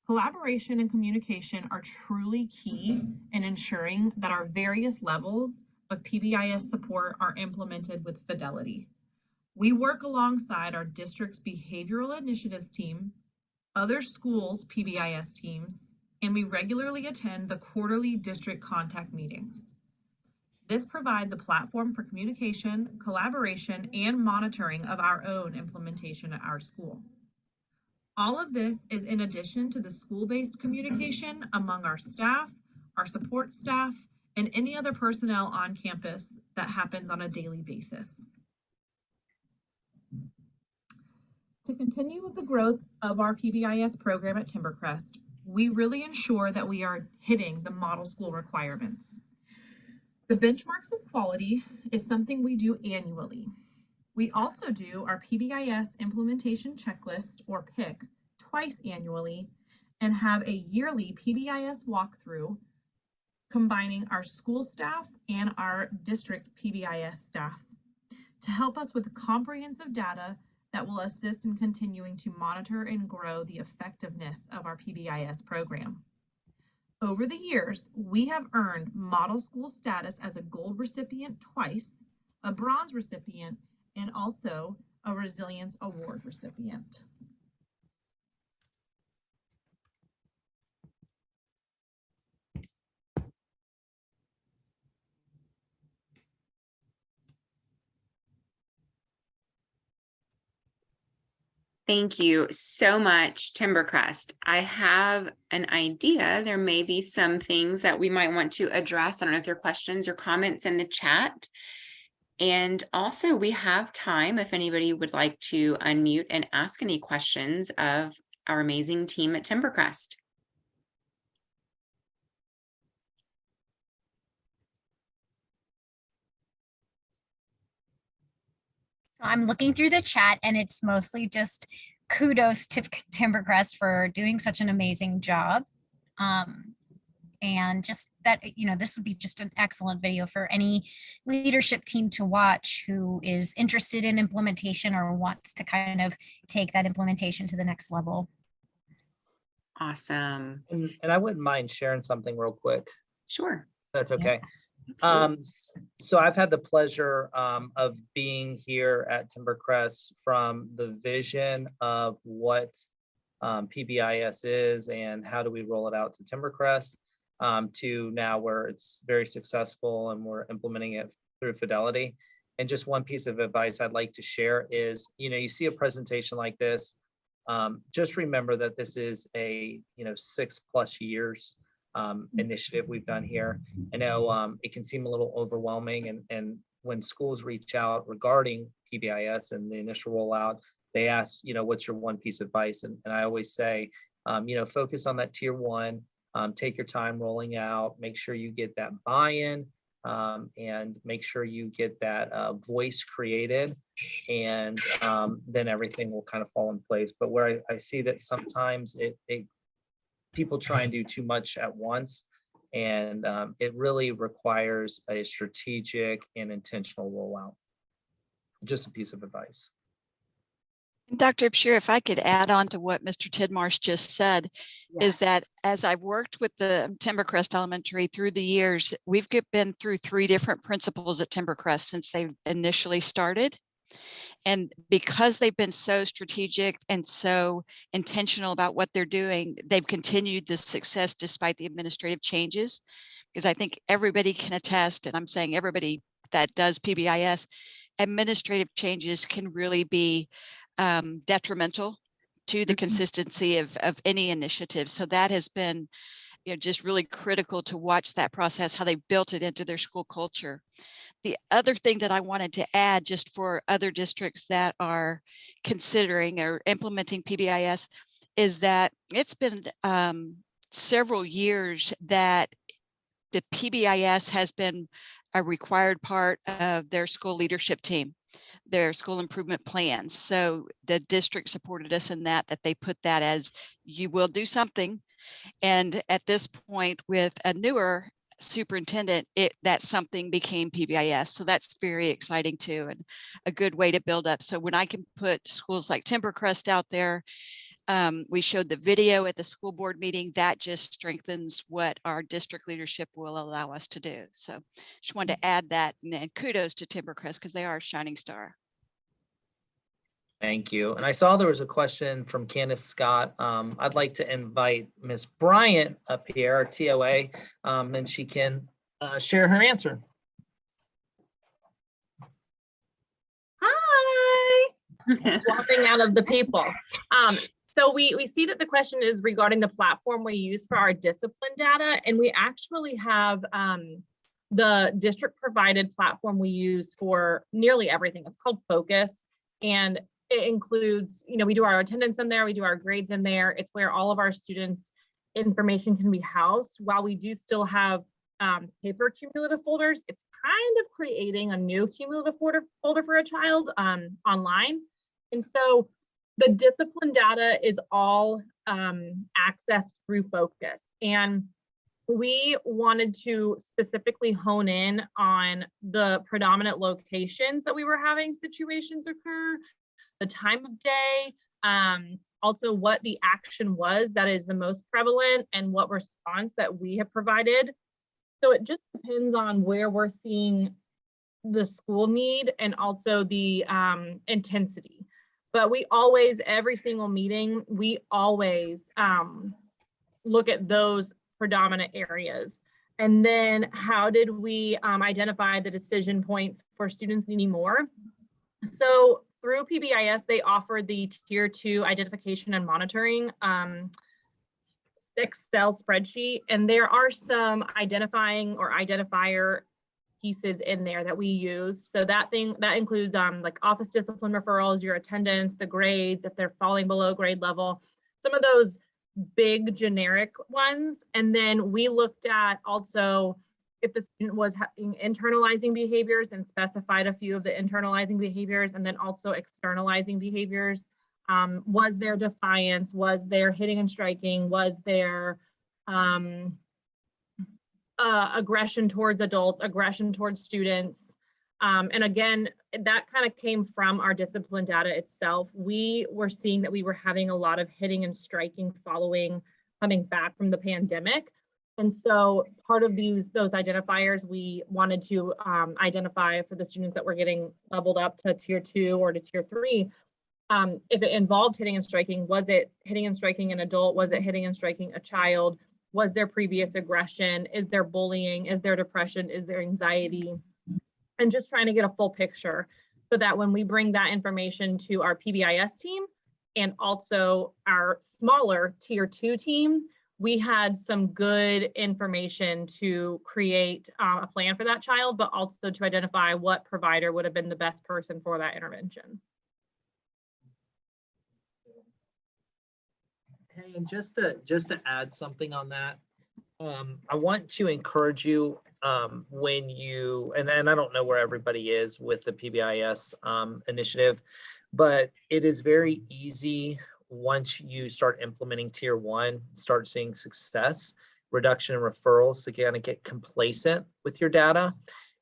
Collaboration and communication are truly key in ensuring that our various levels of PBIS support are implemented with fidelity. We work alongside our district's behavioral initiatives team, other schools' PBIS teams, and we regularly attend the quarterly district contact meetings. This provides a platform for communication, collaboration, and monitoring of our own implementation at our school. All of this is in addition to the school-based communication among our staff, our support staff, and any other personnel on campus that happens on a daily basis. To continue with the growth of our PBIS program at Timbercrest, we really ensure that we are hitting the model school requirements. The benchmarks of quality is something we do annually. We also do our PBIS implementation checklist, or PIC, twice annually and have a yearly PBIS walkthrough combining our school staff and our district PBIS staff to help us with comprehensive data that will assist in continuing to monitor and grow the effectiveness of our PBIS program. Over the years, we have earned model school status as a gold recipient twice, a bronze recipient, and also a Resilience Award recipient. Thank you so much, Timbercrest. I have an idea. There may be some things that we might want to address. I don't know if there are questions or comments in the chat. And also we have time if anybody would like to unmute and ask any questions of our amazing team at Timbercrest. So I'm looking through the chat and it's mostly just kudos to Timbercrest for doing such an amazing job. And just that, you know, this would be just an excellent video for any leadership team to watch who is interested in implementation or wants to kind of take that implementation to the next level. Awesome. And I wouldn't mind sharing something real quick. Sure. That's okay. So I've had the pleasure of being here at Timbercrest from the vision of what PBIS is and how do we roll it out to Timbercrest to now where it's very successful and we're implementing it through Fidelity. And just one piece of advice I'd like to share is, you see a presentation like this, just remember that this is a, 6+ years initiative we've done here. I know it can seem a little overwhelming, and when schools reach out regarding PBIS and the initial rollout, they ask, what's your one piece of advice? And I always say, focus on that tier 1, take your time rolling out, make sure you get that buy-in, and make sure you get that voice created, and then everything will kind of fall in place. But where I see that sometimes people try and do too much at once, and it really requires a strategic and intentional rollout. Just a piece of advice. Dr. Bashir, if I could add on to what Mr. Tidmarsh just said, is that as I've worked with the Timbercrest Elementary through the years, we've been through 3 different principals at Timbercrest since they initially started. And because they've been so strategic and so intentional about what they're doing, they've continued this success despite the administrative changes. Because I think everybody can attest, and I'm saying everybody that does PBIS, administrative changes can really be detrimental to the consistency of any initiative. So that has been, just really critical to watch that process, how they built it into their school culture. The other thing that I wanted to add, just for other districts that are considering or implementing PBIS, is that it's been several years that the PBIS has been a required part of their school leadership team, their school improvement plans. So the district supported us in that they put that as, you will do something. And at this point, with a newer superintendent, that something became PBIS. So that's very exciting too, and a good way to build up. So when I can put schools like Timbercrest out there, we showed the video at the school board meeting, that just strengthens what our district leadership will allow us to do. So just wanted to add that, and kudos to Timbercrest because they are a shining star. Thank you. And I saw there was a question from Candace Scott. I'd like to invite Ms. Bryant up here, our TOA, and she can share her answer. Hi. Swapping out of the people. So we see that the question is regarding the platform we use for our discipline data, and we actually have the district provided platform we use for nearly everything. It's called Focus, and it includes, we do our attendance in there, we do our grades in there. It's where all of our students' information can be housed. While we do still have paper cumulative folders, it's kind of creating a new cumulative folder for a child online. And so the discipline data is all accessed through Focus. And we wanted to specifically hone in on the predominant locations that we were having situations occur, the time of day, also what the action was that is the most prevalent, and what response that we have provided. So it just depends on where we're seeing the school need and also the intensity. But we always, every single meeting, we always look at those predominant areas. And then how did we identify the decision points for students needing more? So through PBIS, they offer the Tier 2 identification and monitoring Excel spreadsheet, and there are some identifying or identifier pieces in there that we use. So that includes like office discipline referrals, your attendance, the grades, if they're falling below grade level, some of those big generic ones. And then we looked at also if the student was having internalizing behaviors and specified a few of the internalizing behaviors, and then also externalizing behaviors. Was there defiance? Was there hitting and striking? Was there aggression towards adults, aggression towards students? And again, that kind of came from our discipline data itself. We were seeing that we were having a lot of hitting and striking coming back from the pandemic. And so part of those identifiers, we wanted to identify for the students that were getting leveled up to tier 2 or to tier 3. If it involved hitting and striking, was it hitting and striking an adult? Was it hitting and striking a child? Was there previous aggression? Is there bullying? Is there depression? Is there anxiety? And just trying to get a full picture so that when we bring that information to our PBIS team and also our smaller tier 2 team, we had some good information to create a plan for that child, but also to identify what provider would have been the best person for that intervention. Hey, and just to add something on that, I want to encourage you when you, and I don't know where everybody is with the PBIS initiative, but it is very easy once you start implementing tier 1, start seeing success, reduction in referrals, to kind of get complacent with your data.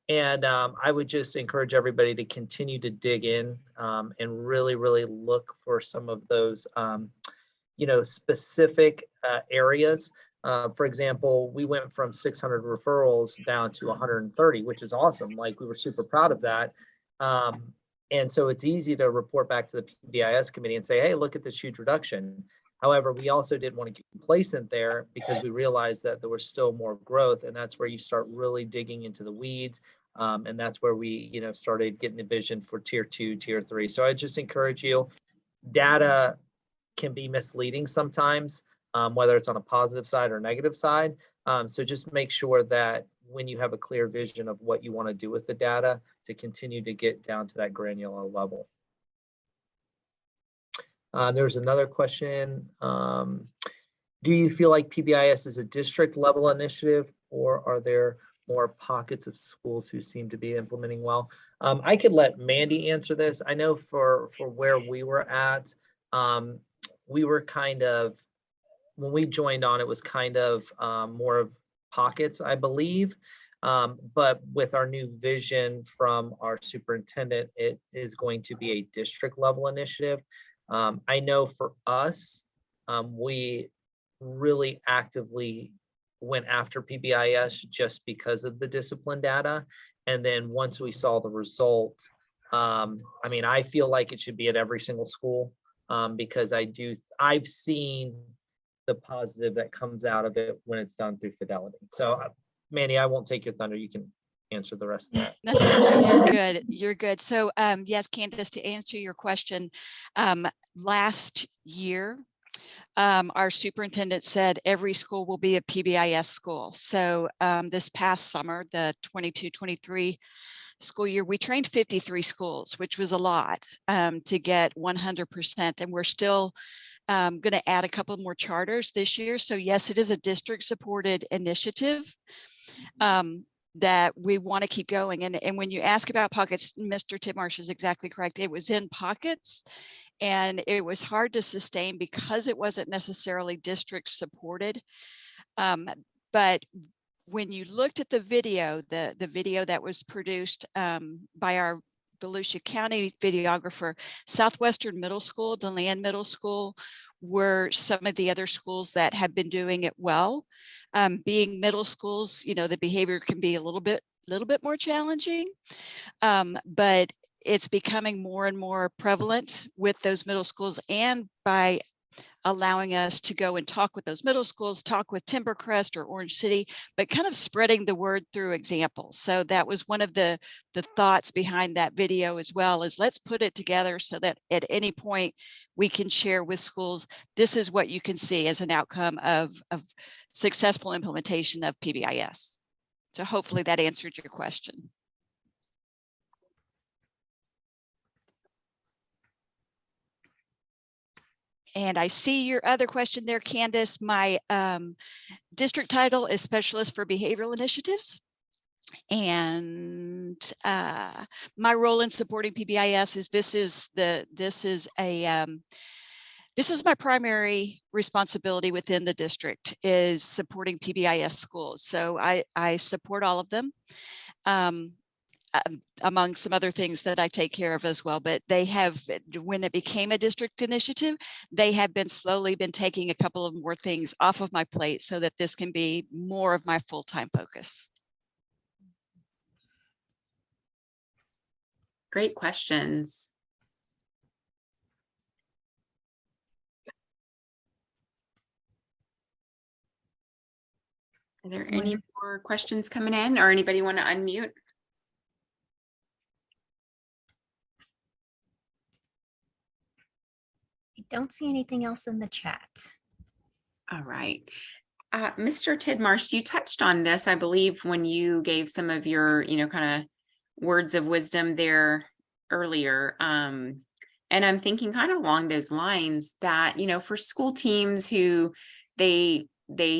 And I would just encourage everybody to continue to dig in and really, really look for some of those specific areas. For example, we went from 600 referrals down to 130, which is awesome. Like, we were super proud of that. And so it's easy to report back to the PBIS committee and say, hey, look at this huge reduction. However, we also didn't want to get complacent there, because we realized that there was still more growth, and that's where you start really digging into the weeds. And that's where we, started getting the vision for tier 2, tier 3. So I just encourage you, data can be misleading sometimes, whether it's on a positive side or negative side. So just make sure that when you have a clear vision of what you want to do with the data, to continue to get down to that granular level. There's another question. Do you feel like PBIS is a district level initiative, or are there more pockets of schools who seem to be implementing well? I could let Mandy answer this. I know for where we were at, we were kind of, when we joined on, it was kind of more of pockets, I believe. But with our new vision from our superintendent, it is going to be a district level initiative. I know for us, we really actively went after PBIS just because of the discipline data. And then once we saw the result, I feel like it should be at every single school, because I've seen the positive that comes out of it when it's done through Fidelity. So Mandy, I won't take your thunder. You can answer the rest of that. No, you're good. You're good. So yes, Candace, to answer your question, last year, our superintendent said every school will be a PBIS school. So this past summer, the 22-23 school year, we trained 53 schools, which was a lot to get 100%. And we're still going to add a couple more charters this year. So yes, it is a district supported initiative that we want to keep going. And when you ask about pockets, Mr. Tidmarsh is exactly correct. It was in pockets, and it was hard to sustain because it wasn't necessarily district supported. But when you looked at the video, the video that was produced by our Volusia County videographer, Southwestern Middle School, DeLand Middle School were some of the other schools that have been doing it well. Being middle schools, the behavior can be a little bit more challenging, but it's becoming more and more prevalent with those middle schools, and by allowing us to go and talk with those middle schools, talk with Timbercrest or Orange City, but kind of spreading the word through examples. So that was one of the thoughts behind that video as well, is let's put it together so that at any point we can share with schools, this is what you can see as an outcome of successful implementation of PBIS. So hopefully that answered your question. And I see your other question there, Candace. My district title is Specialist for Behavioral Initiatives. And my role in supporting PBIS is this is my primary responsibility within the district, is supporting PBIS schools. So I support all of them. among some other things that I take care of as well. But they have, when it became a district initiative, they have been slowly been taking a couple of more things off of my plate so that this can be more of my full-time focus. Great questions. Are there any more questions coming in, or anybody want to unmute? I don't see anything else in the chat. All right. Mr. Tidmarsh, you touched on this, I believe, when you gave some of your, kind of words of wisdom there earlier. And I'm thinking kind of along those lines that, for school teams who they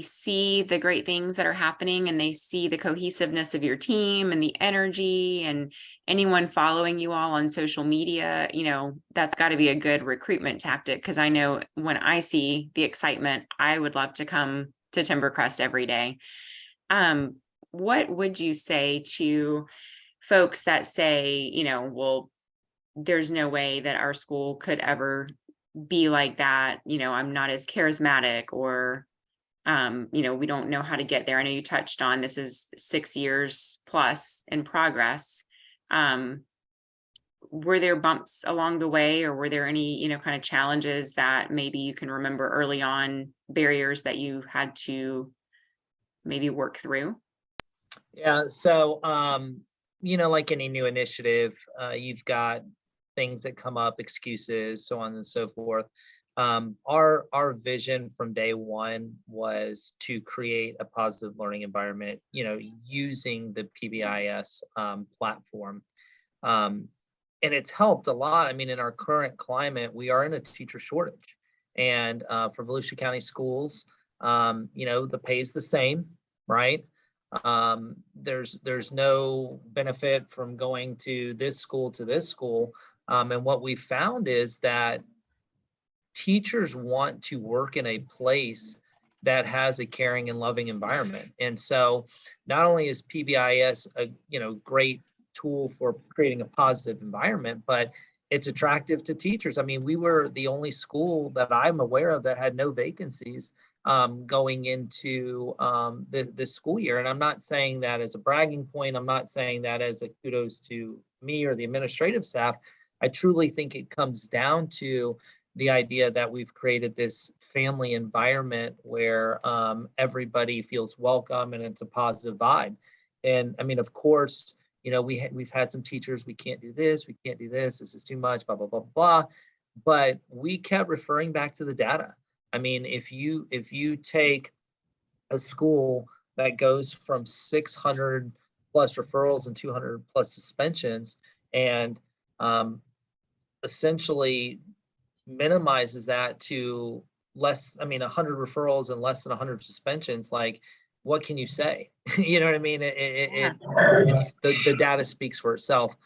see the great things that are happening and they see the cohesiveness of your team and the energy, and anyone following you all on social media, that's got to be a good recruitment tactic. Because I know when I see the excitement, I would love to come to Timbercrest every day. What would you say to folks that say, well, there's no way that our school could ever be like that, I'm not as charismatic, or we don't know how to get there. I know you touched on this is 6 years plus in progress. Were there bumps along the way, or were there any, kind of challenges that maybe you can remember early on, barriers that you had to maybe work through? Yeah, so, like any new initiative, you've got things that come up, excuses, so on and so forth. Our vision from day one was to create a positive learning environment, using the PBIS platform. And it's helped a lot. I mean, in our current climate, we are in a teacher shortage. And for Volusia County schools, the pay is the same, right? There's no benefit from going to this school to this school. And what we found is that teachers want to work in a place that has a caring and loving environment. And so not only is PBIS a great tool for creating a positive environment, but it's attractive to teachers. I mean, we were the only school that I'm aware of that had no vacancies going into this school year. And I'm not saying that as a bragging point. I'm not saying that as a kudos to me or the administrative staff. I truly think it comes down to the idea that we've created this family environment where everybody feels welcome and it's a positive vibe. And I mean, of course, we've had some teachers, we can't do this, this is too much, blah, blah, blah, blah. But we kept referring back to the data. I mean, if you take a school that goes from 600 plus referrals and 200 plus suspensions, and essentially minimizes that to 100 referrals and less than 100 suspensions, like, what can you say? You know what I mean? It's the data speaks for itself.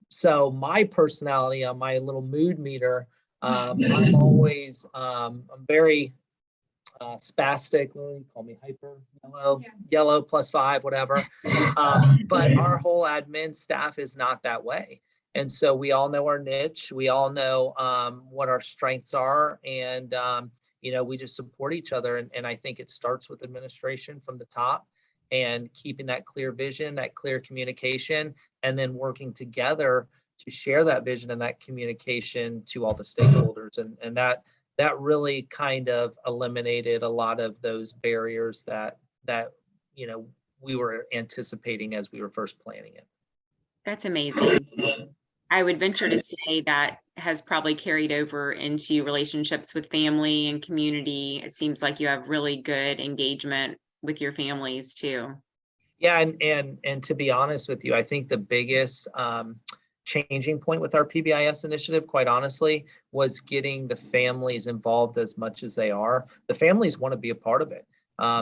So my personality on my little mood meter, I'm always I'm very spastic. What do you call me? Hyper, yellow +5, whatever. But our whole admin staff is not that way. And so we all know our niche. We all know what our strengths are. And, we just support each other. And I think it starts with administration from the top, and keeping that clear vision, that clear communication, and then working together to share that vision and that communication to all the stakeholders. And that really kind of eliminated a lot of those barriers that we were anticipating as we were first planning it. That's amazing. I would venture to say that has probably carried over into relationships with family and community. It seems like you have really good engagement with your families too. Yeah, and to be honest with you, I think the biggest changing point with our PBIS initiative, quite honestly, was getting the families involved as much as they are. The families want to be a part of it. A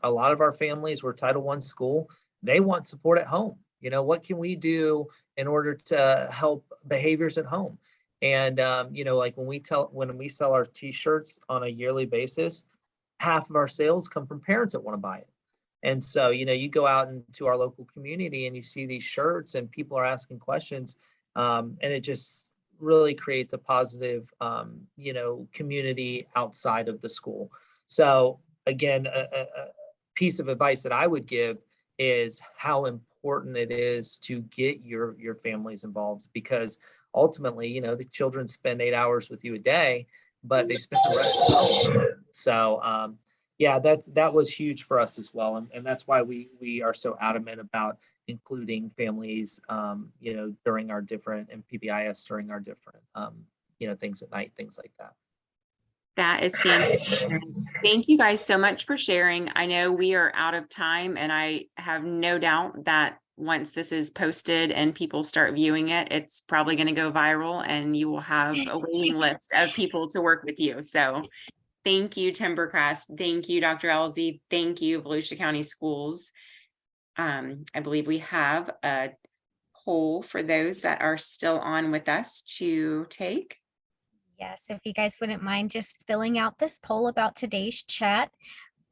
lot of our families were Title I school. They want support at home. What can we do in order to help behaviors at home? And like when we sell our t-shirts on a yearly basis, half of our sales come from parents that want to buy it. And so, you go out into our local community and you see these shirts and people are asking questions, and it just really creates a positive, community outside of the school. So again, a piece of advice that I would give is how important it is to get your families involved, because ultimately, the children spend 8 hours with you a day, but they spend the rest at home. So yeah, that was huge for us as well. And that's why we are so adamant about including families, during our different, and PBIS during our different, things at night, things like that. That is fantastic. Thank you guys so much for sharing. I know we are out of time, and I have no doubt that once this is posted and people start viewing it, it's probably going to go viral and you will have a waiting list of people to work with you. So thank you, Timbercrest. Thank you, Dr. Elsie. Thank you, Volusia County Schools. I believe we have a poll for those that are still on with us to take. Yes, if you guys wouldn't mind just filling out this poll about today's chat.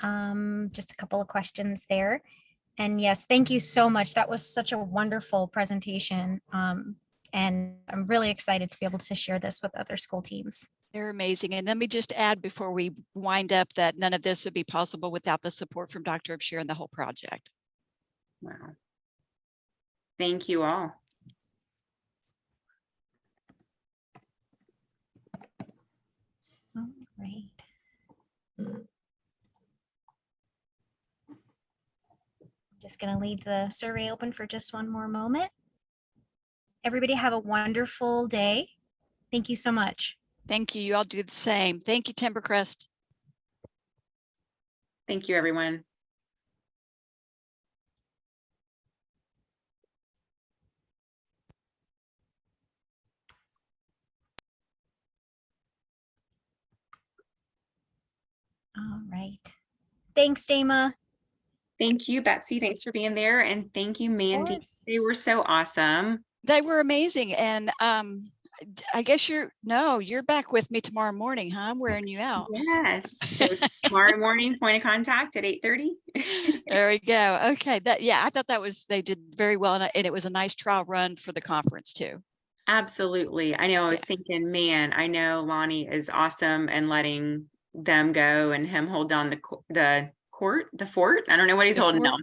Just a couple of questions there. And yes, thank you so much. That was such a wonderful presentation. And I'm really excited to be able to share this with other school teams. They're amazing. And let me just add before we wind up that none of this would be possible without the support from Dr. Upshur and the whole project. Wow. Thank you all. All right. Just going to leave the survey open for just one more moment. Everybody have a wonderful day. Thank you so much. Thank you. You all do the same. Thank you, Timbercrest. Thank you, everyone. All right. Thanks, Dama. Thank you, Betsy. Thanks for being there. And thank you, Mandy. They were so awesome. They were amazing. And I guess you're back with me tomorrow morning, huh? I'm wearing you out. Yes. So tomorrow morning, point of contact at 8:30. There we go. Okay. I thought they did very well. And it was a nice trial run for the conference too. Absolutely. I know. I was thinking, man, I know Lonnie is awesome and letting them go and him hold down the fort. I don't know what he's holding down.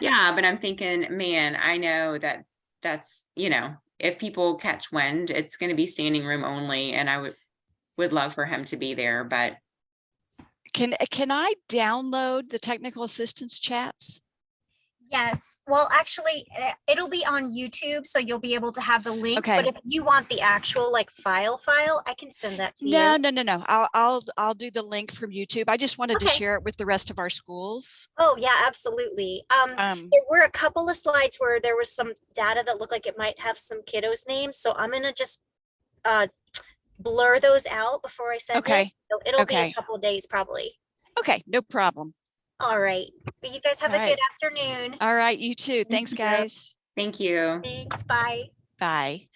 Yeah. But I'm thinking, man, I know that's, if people catch wind, it's going to be standing room only. And I would love for him to be there, but. Can I download the technical assistance chats? Yes. Well, actually, it'll be on YouTube, so you'll be able to have the link. Okay. But if you want the actual file, I can send that to you. No. I'll do the link from YouTube. I just wanted to share it with the rest of our schools. Oh yeah, absolutely. There were a couple of slides where there was some data that looked like it might have some kiddos' names, so I'm gonna just blur those out before I send it. So it'll be a couple of days probably. Okay, no problem. All right. But you guys have a good afternoon. All right, you too. Thanks, guys. Thank you. Thanks. Bye. Bye.